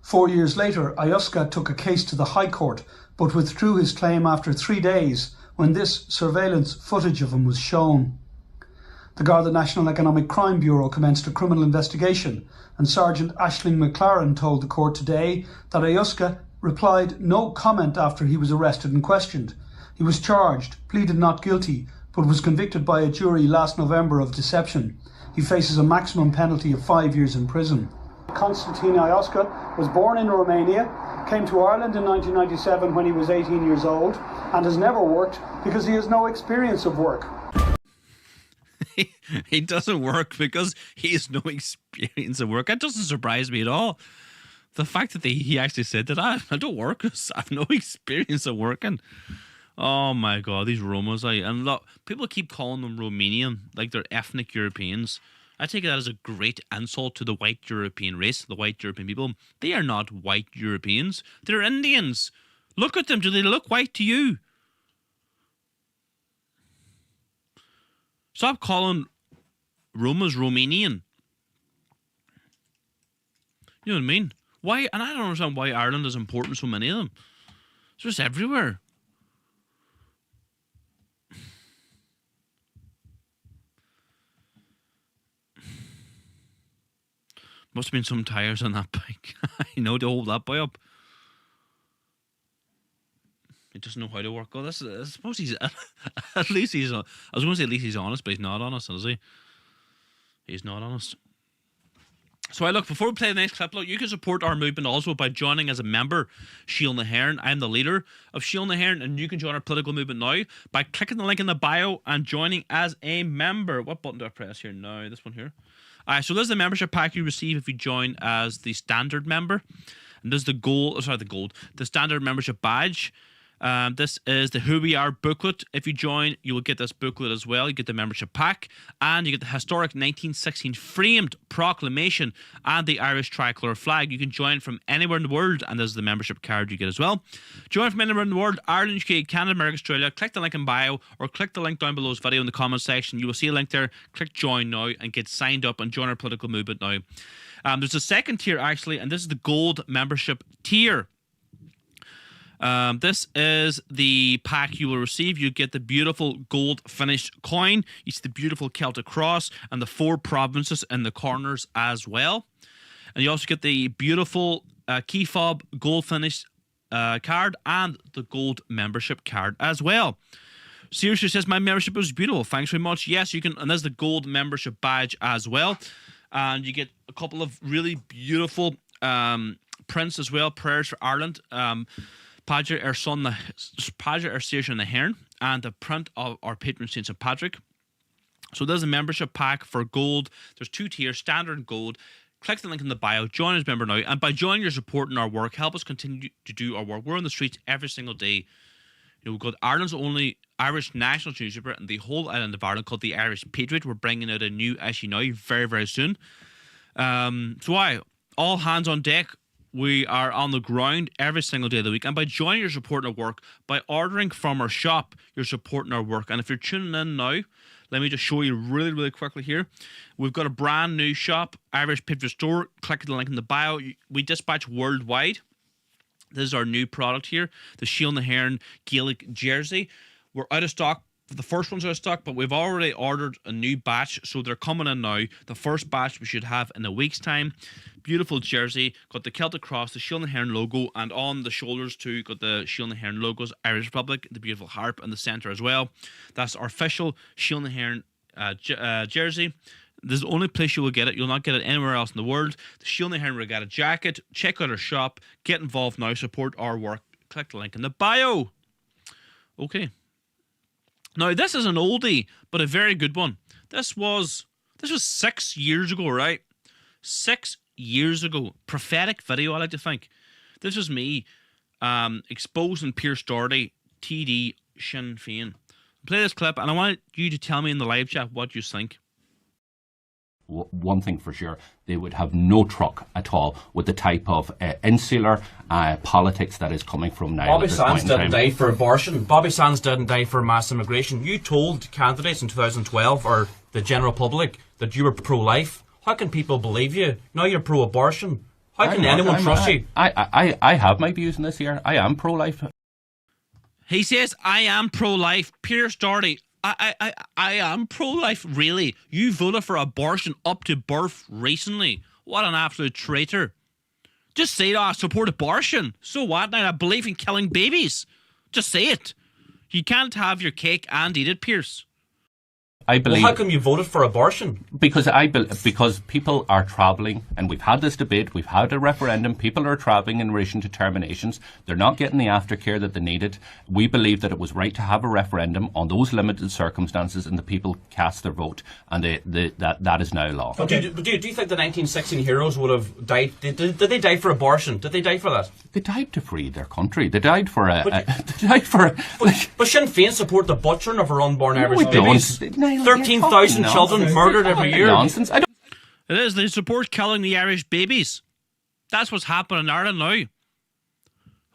4 years later, Ioska took a case to the High Court but withdrew his claim after 3 days when this surveillance footage of him was shown. The Garda National Economic Crime Bureau commenced a criminal investigation and Sergeant Aisling McLaren told the court today that Ioska replied no comment after he was arrested and questioned. He was charged, pleaded not guilty, but was convicted by a jury last November of deception. He faces a maximum penalty of 5 years in prison. Constantine Ioska was born in Romania, came to Ireland in 1997 when he was 18 years old, and has never worked because he has no experience of work. He doesn't work because he has no experience of work. That doesn't surprise me at all. The fact that he actually said that, I don't work because I have no experience of working. Oh my God, these Romas. And look, people keep calling them Romanian, like they're ethnic Europeans. I take that as a great insult to the white European race, the white European people. They are not white Europeans. They're Indians. Look at them. Do they look white to you? Stop calling Romas Romanian. You know what I mean? Why? And I don't understand why Ireland is importing so many of them. It's just everywhere. Must have been some tires on that bike. You know, to hold that boy up. He doesn't know how to work. Oh, I suppose he's at least he's. I was going to say at least he's honest, but he's not honest, is he? He's not honest. So look, before we play the next clip, look, you can support our movement also by joining as a member, Shield na HÉireann. I'm the leader of Shield na HÉireann, and you can join our political movement now by clicking the link in the bio and joining as a member. What button do I press here now? This one here. So this is the membership pack you receive if you join as the standard member. And this is the standard membership badge. This is the Who We Are booklet. If you join, you will get this booklet as well. You get the membership pack, and you get the historic 1916 framed proclamation and the Irish tricolour flag. You can join from anywhere in the world, and this is the membership card you get as well. Join from anywhere in the world: Ireland, UK, Canada, America, Australia. Click the link in bio, or click the link down below this video in the comment section. You will see a link there. Click join now and get signed up and join our political movement now. There's a second tier actually, and this is the gold membership tier. This is the pack you will receive. You get the beautiful gold finished coin. You see the beautiful Celtic cross and the 4 provinces in the corners as well. And you also get the beautiful key fob gold finished card and the gold membership card as well. Seriously says my membership was beautiful. Thanks very much. Yes, you can, and there's the gold membership badge as well. And you get a couple of really beautiful prints as well. Prayers for Ireland. Padre our son, Padre our Saoirse na HÉireann, and the print of our patron Saint St. Patrick. So there's a membership pack for gold. There's 2 tiers, standard and gold. Click the link in the bio, join as a member now, and by joining you're supporting our work. Help us continue to do our work. We're on the streets every single day. We've got Ireland's only Irish national newspaper in the whole island of Ireland called the Irish Patriot. We're bringing out a new issue now very, very soon. So all hands on deck. We are on the ground every single day of the week. And by joining, you're supporting our work. By ordering from our shop, you're supporting our work. And if you're tuning in now, let me just show you really, really quickly here. We've got a brand new shop, Irish Patriot Store. Click the link in the bio. We dispatch worldwide. This is our new product here, the Shield na HÉireann Gaelic jersey. We're out of stock. The first one's out of stock, but we've already ordered a new batch, so they're coming in now. The first batch we should have in a week's time. Beautiful jersey, got the Celtic cross, the Shield na HÉireann logo, and on the shoulders too, got the Shield na HÉireann logos, Irish Republic, the beautiful harp in the centre as well. That's our official Shield na HÉireann jersey. This is the only place you will get it. You'll not get it anywhere else in the world. The Shield na HÉireann Regatta jacket. Check out our shop. Get involved now. Support our work. Click the link in the bio. Okay. Now, this is an oldie, but a very good one. This was 6 years ago, right? 6 years ago. Prophetic video, I like to think. This was me exposing Pierce Doherty, TD, Sinn Féin. Play this clip, and I want you to tell me in the live chat what you think. One thing for sure, they would have no truck at all with the type of insular politics that is coming from now. Bobby Sands didn't die for abortion. Bobby Sands didn't die for mass immigration. You told candidates in 2012 or the general public that you were pro-life. How can people believe you? Now you're pro-abortion. How can anyone trust you? I have my views in this here. I am pro-life. He says, I am pro-life. Pierce Doherty, I am pro-life, really. You voted for abortion up to birth recently. What an absolute traitor. Just say that I support abortion. So what now? I believe in killing babies. Just say it. You can't have your cake and eat it, Pierce. I believe. Well, how come you voted for abortion? Because because people are travelling, and we've had this debate. We've had a referendum. People are travelling in relation to terminations. They're not getting the aftercare that they needed. We believe that it was right to have a referendum on those limited circumstances, and the people cast their vote, and that is now law. Okay. Do you think the 1916 heroes would have died? Did they die for abortion? Did they die for that? They died to free their country. They died for But Sinn Féin support the butchering of our unborn Irish babies. 13,000 children murdered every year. Nonsense. It is. They support killing the Irish babies. That's what's happening in Ireland now.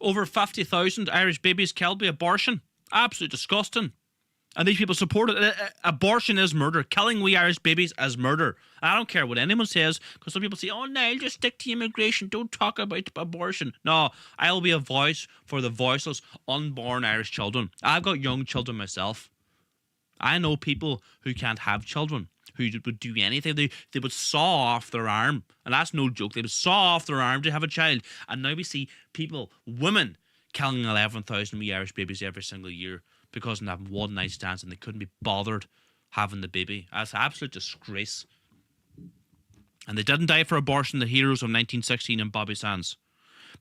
Over 50,000 Irish babies killed by abortion. Absolutely disgusting. And these people support it. Abortion is murder. Killing wee Irish babies is murder. I don't care what anyone says, because some people say, oh, Niall, just stick to immigration. Don't talk about abortion. No, I'll be a voice for the voiceless, unborn Irish children. I've got young children myself. I know people who can't have children, who would do anything. They would saw off their arm. And that's no joke. They would saw off their arm to have a child. And now we see people, women, killing 11,000 wee Irish babies every single year because they have one night stands and they couldn't be bothered having the baby. That's an absolute disgrace. And they didn't die for abortion, the heroes of 1916 and Bobby Sands.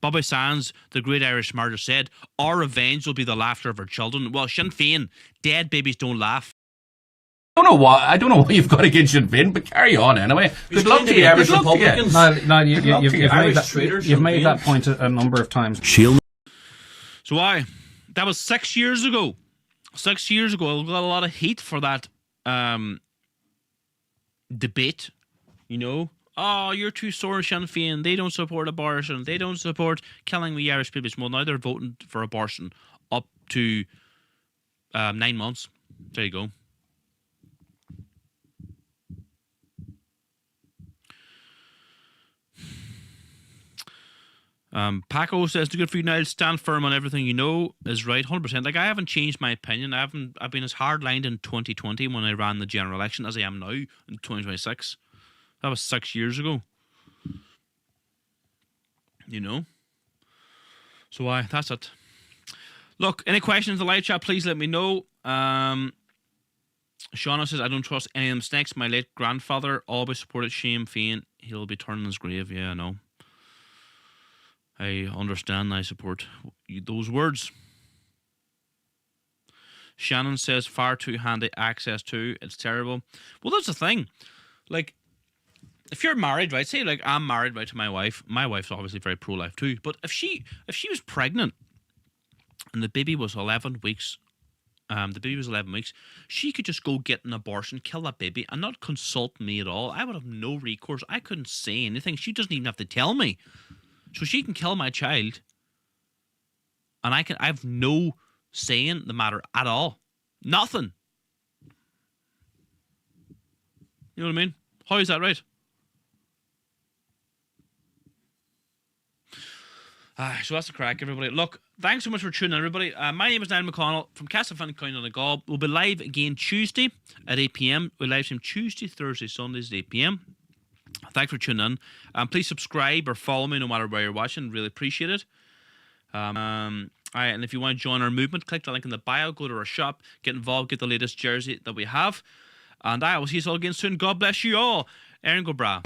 Bobby Sands, the great Irish martyr, said, "Our revenge will be the laughter of our children." Well, Sinn Féin, dead babies don't laugh. I don't know what you've got against Sinn Féin, but carry on anyway. Good luck to you. Irish Good luck to you. Republicans. No, you've made Irish that point a number of times. She'll So that was 6 years ago. 6 years ago, I got a lot of heat for that debate. You know, oh, you're too sore, Sinn Féin. They don't support abortion. They don't support killing the Irish people. Well, now they're voting for abortion up to 9 months. There you go. Paco says, "To good for you, Niall. Stand firm on everything you know is right, 100%. Like, I haven't changed my opinion. I've been as hard-lined in 2020 when I ran the general election as I am now in 2026. That was 6 years ago. You know. So that's it. Look, any questions in the live chat? Please let me know. Shauna says, "I don't trust any of them snakes. My late grandfather always supported Sinn Féin. He'll be turning his grave." Yeah, I know. I understand. I support those words. Shannon says, "Far too handy access to. It's terrible." Well, that's the thing. Like, if you're married, right? Say, like, I'm married, right, to my wife. My wife's obviously very pro-life too. But if she was pregnant and the baby was 11 weeks, she could just go get an abortion, kill that baby, and not consult me at all. I would have no recourse. I couldn't say anything. She doesn't even have to tell me. So she can kill my child, and I have no say in the matter at all. Nothing. You know what I mean? How is that right? So that's the crack, everybody. Look, thanks so much for tuning in, everybody. My name is Niall McConnell from Castlefin County Donegal. We'll be live again Tuesday at 8 p.m. We'll live stream Tuesday, Thursday, Sundays at 8 p.m. Thanks for tuning in. Please subscribe or follow me no matter where you're watching. Really appreciate it. And if you want to join our movement, click the link in the bio, go to our shop, get involved, get the latest jersey that we have. And I will see you all again soon. God bless you all. Aaron Gobra.